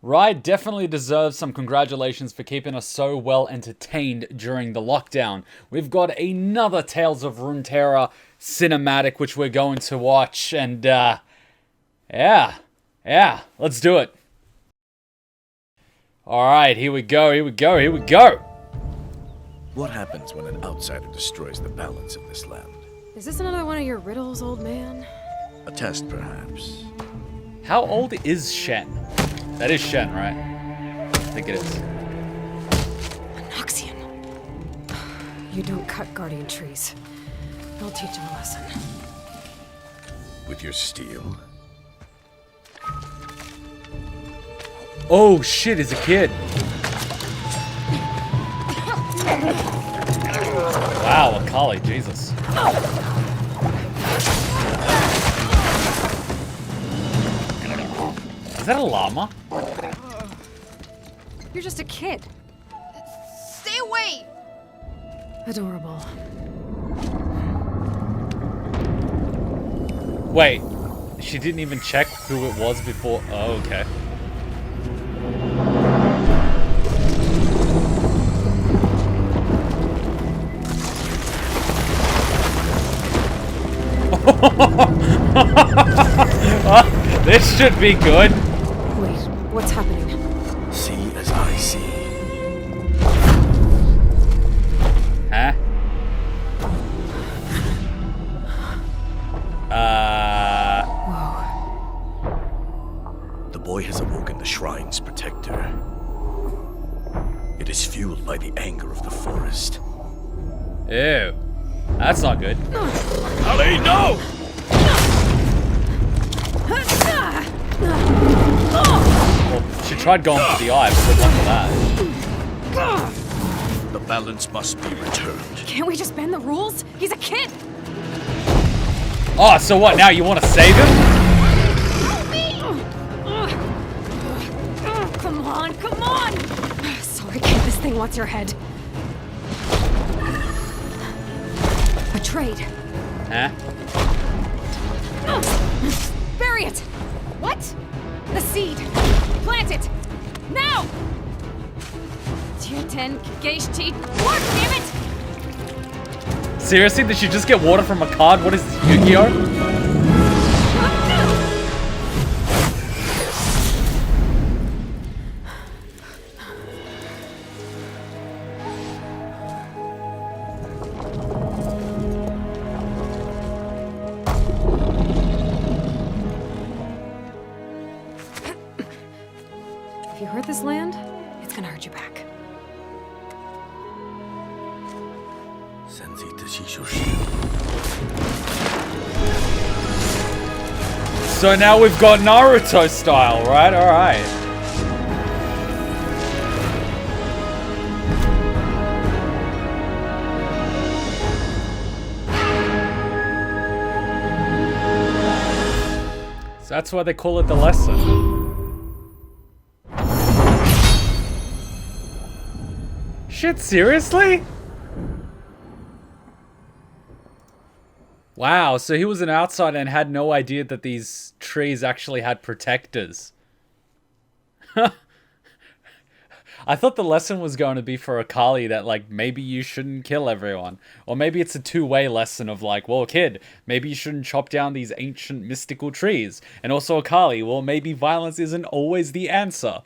Riot definitely deserves some congratulations for keeping us so well entertained during the lockdown. We've got another Tales of Runeterra cinematic which we're going to watch, and yeah, let's do it. Alright, here we go. What happens when an outsider destroys the balance of this land? Is this another one of your riddles, old man? A test, perhaps. How old is Shen? That is Shen, right? I think it is. Noxian. You don't cut guardian trees. I'll teach him a lesson. With your steel? Oh shit, he's a kid. Wow, Akali, Jesus. Is that a llama? You're just a kid. Stay away! Adorable. Wait, she didn't even check who it was before. Oh, okay. This should be good. Wait, what's happening? See as I see. Huh? Whoa. The boy has awoken the shrine's protector. It is fueled by the anger of the forest. Ew. That's not good. Ali, no! Well, she tried going for the eye, but good luck with that. The balance must be returned. Can't we just bend the rules? He's a kid! Oh, so what now? You want to save him? Come on, come on! Sorry, kid, this thing wants your head. A trade. Huh? Bury it! What? The seed. Plant it! Now! Tier 10 Geishti. Work, damn it! Seriously? Did she just get water from a card? What is this, Yu-Gi-Oh? If you hurt this land, it's gonna hurt you back. So now we've got Naruto style, right? Alright. So that's why they call it the lesson. Shit, seriously? Wow, so he was an outsider and had no idea that these trees actually had protectors. I thought the lesson was going to be for Akali that, like, maybe you shouldn't kill everyone. Or maybe it's a two-way lesson of, like, well, kid, maybe you shouldn't chop down these ancient mystical trees. And also Akali, well, maybe violence isn't always the answer.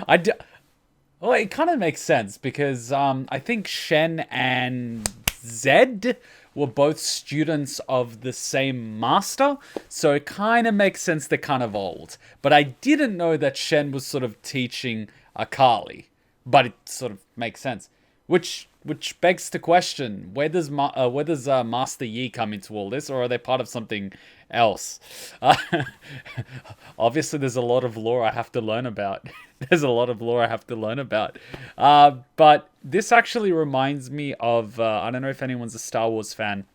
Well, it kind of makes sense because I think Shen and Zed were both students of the same master, so it kind of makes sense they're kind of old. But I didn't know that Shen was sort of teaching Akali, but it sort of makes sense. Which begs the question, where does Master Yi come into all this, or are they part of something else? Obviously, there's a lot of lore I have to learn about. But this actually reminds me of, I don't know if anyone's a Star Wars fan,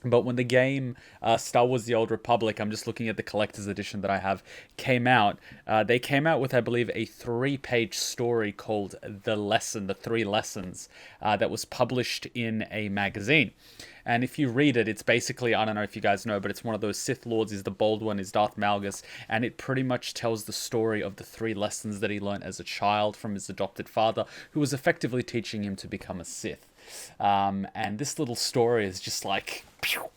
But when the game Star Wars The Old Republic, I'm just looking at the collector's edition that I have, came out, they came out with, I believe, a 3-page story called The 3 Lessons, that was published in a magazine. And if you read it, it's basically, I don't know if you guys know, but it's one of those Sith Lords. Is the bold one, is Darth Malgus. And it pretty much tells the story of the 3 lessons that he learned as a child from his adopted father, who was effectively teaching him to become a Sith. And this little story is just like,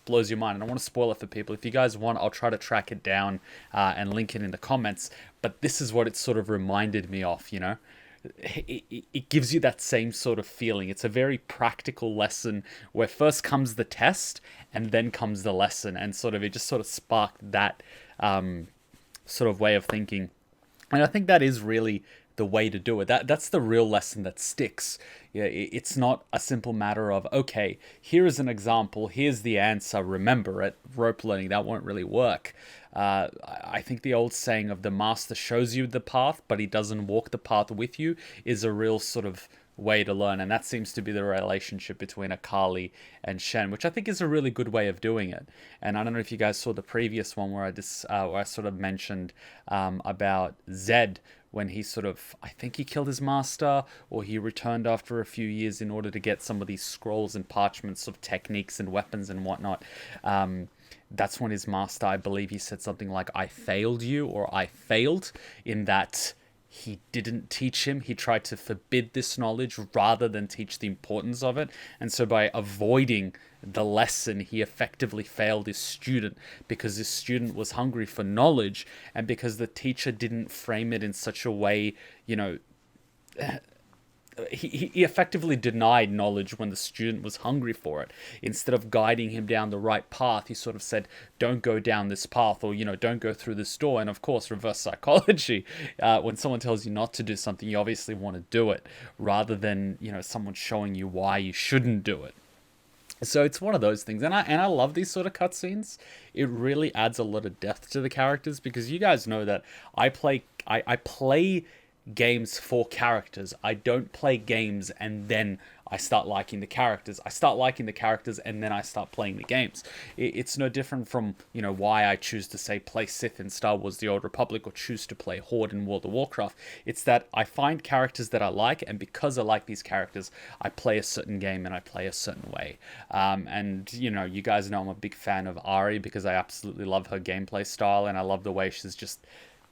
blows your mind. I don't want to spoil it for people. If you guys want, I'll try to track it down and link it in the comments. But this is what it sort of reminded me of, you know? It gives you that same sort of feeling. It's a very practical lesson where first comes the test and then comes the lesson, and it just sort of sparked that sort of way of thinking. And I think that is really the way to do it. That's the real lesson that sticks. Yeah, it's not a simple matter of, okay, here is an example, here's the answer, remember it. Rope learning, that won't really work. I think the old saying of the master shows you the path, but he doesn't walk the path with you, is a real sort of way to learn. And that seems to be the relationship between Akali and Shen, which I think is a really good way of doing it. And I don't know if you guys saw the previous one where I sort of mentioned about Zed, when he I think he killed his master, or he returned after a few years in order to get some of these scrolls and parchments of techniques and weapons and whatnot. That's when his master, I believe he said something like, I failed you, or I failed, in that he didn't teach him. He tried to forbid this knowledge rather than teach the importance of it. And so by avoiding the lesson, he effectively failed his student, because his student was hungry for knowledge, and because the teacher didn't frame it in such a way, you know, he effectively denied knowledge when the student was hungry for it. Instead of guiding him down the right path, he sort of said, don't go down this path, or, you know, don't go through this door. And of course, reverse psychology, when someone tells you not to do something, you obviously want to do it, rather than, you know, someone showing you why you shouldn't do it. So it's one of those things, and I love these sort of cutscenes. It really adds a lot of depth to the characters, because you guys know that I play games for characters. I don't play games and then I start liking the characters. I start liking the characters and then I start playing the games. It's no different from, you know, why I choose to say play Sith in Star Wars The Old Republic, or choose to play Horde in World of Warcraft. It's that I find characters that I like, and because I like these characters, I play a certain game and I play a certain way. And, you know, you guys know I'm a big fan of Ari, because I absolutely love her gameplay style, and I love the way she's just,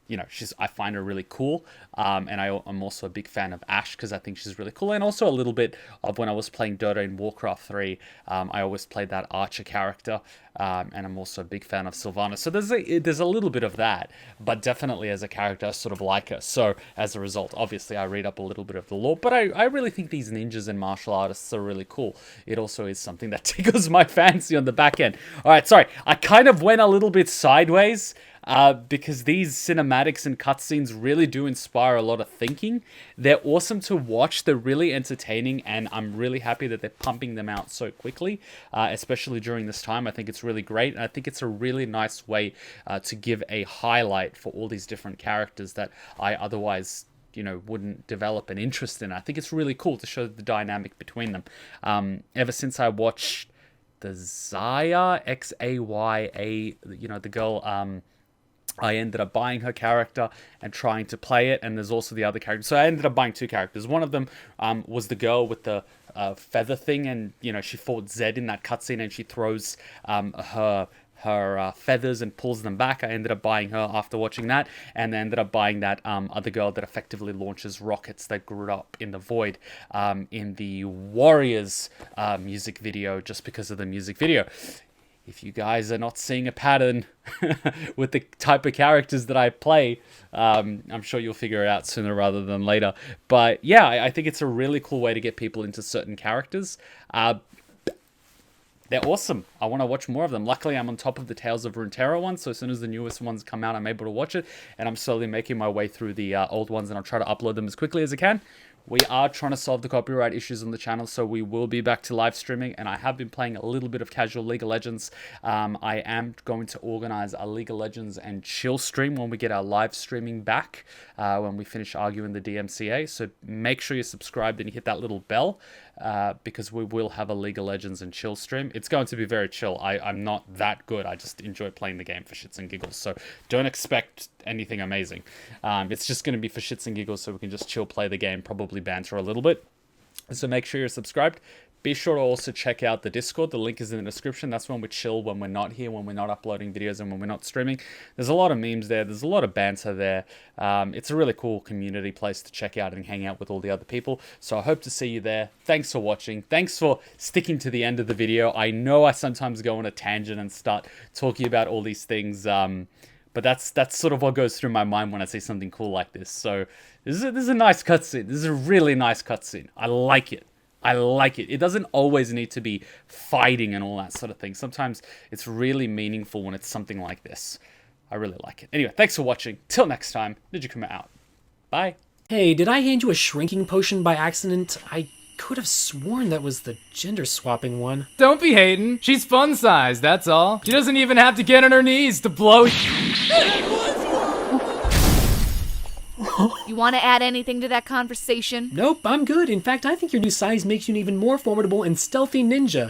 you know, I find her really cool. And I'm also a big fan of Ashe, because I think she's really cool. And also a little bit of when I was playing Dota in Warcraft 3, I always played that Archer character. And I'm also a big fan of Sylvanas. So there's a little bit of that, but definitely as a character, I sort of like her. So as a result, obviously I read up a little bit of the lore, but I really think these ninjas and martial artists are really cool. It also is something that tickles my fancy on the back end. All right, sorry, I kind of went a little bit sideways, because these cinematics and cutscenes really do inspire a lot of thinking. They're awesome to watch. They're really entertaining, and I'm really happy that they're pumping them out so quickly, especially during this time. I think it's really great, and I think it's a really nice way to give a highlight for all these different characters that I otherwise, you know, wouldn't develop an interest in. I think it's really cool to show the dynamic between them. Ever since I watched the Xayah, Xaya, you know, the girl, I ended up buying her character and trying to play it, and there's also the other character. So I ended up buying 2 characters. One of them was the girl with the feather thing, and, you know, she fought Zed in that cutscene, and she throws her feathers and pulls them back. I ended up buying her after watching that, and then ended up buying that other girl that effectively launches rockets that grew up in the void in the Warriors music video, just because of the music video. If you guys are not seeing a pattern with the type of characters that I play, I'm sure you'll figure it out sooner rather than later. But yeah, I think it's a really cool way to get people into certain characters. They're awesome. I want to watch more of them. Luckily, I'm on top of the Tales of Runeterra one, so as soon as the newest ones come out, I'm able to watch it, and I'm slowly making my way through the old ones, and I'll try to upload them as quickly as I can. We are trying to solve the copyright issues on the channel, so we will be back to live streaming, and I have been playing a little bit of casual League of Legends. I am going to organize a League of Legends and chill stream when we get our live streaming back, when we finish arguing the DMCA. So make sure you're subscribed and you hit that little bell, because we will have a League of Legends and chill stream. It's going to be very chill. I'm not that good. I just enjoy playing the game for shits and giggles, so don't expect anything amazing. It's just going to be for shits and giggles, so we can just chill, play the game, probably banter a little bit. So make sure you're subscribed. Be sure to also check out the Discord. The link is in the description. That's when we chill, when we're not here, when we're not uploading videos, and when we're not streaming. There's a lot of memes there. There's a lot of banter there. It's a really cool community place to check out and hang out with all the other people. So I hope to see you there. Thanks for watching. Thanks for sticking to the end of the video. I know I sometimes go on a tangent and start talking about all these things, but that's sort of what goes through my mind when I see something cool like this. So this is a nice cutscene. This is a really nice cutscene. I like it. I like it. It doesn't always need to be fighting and all that sort of thing. Sometimes it's really meaningful when it's something like this. I really like it. Anyway, thanks for watching. Till next time, Ninja Kuma out. Bye. Hey, did I hand you a shrinking potion by accident? I could have sworn that was the gender swapping one. Don't be hating. She's fun size, that's all. She doesn't even have to get on her knees to blow. You want to add anything to that conversation? Nope, I'm good. In fact, I think your new size makes you an even more formidable and stealthy ninja.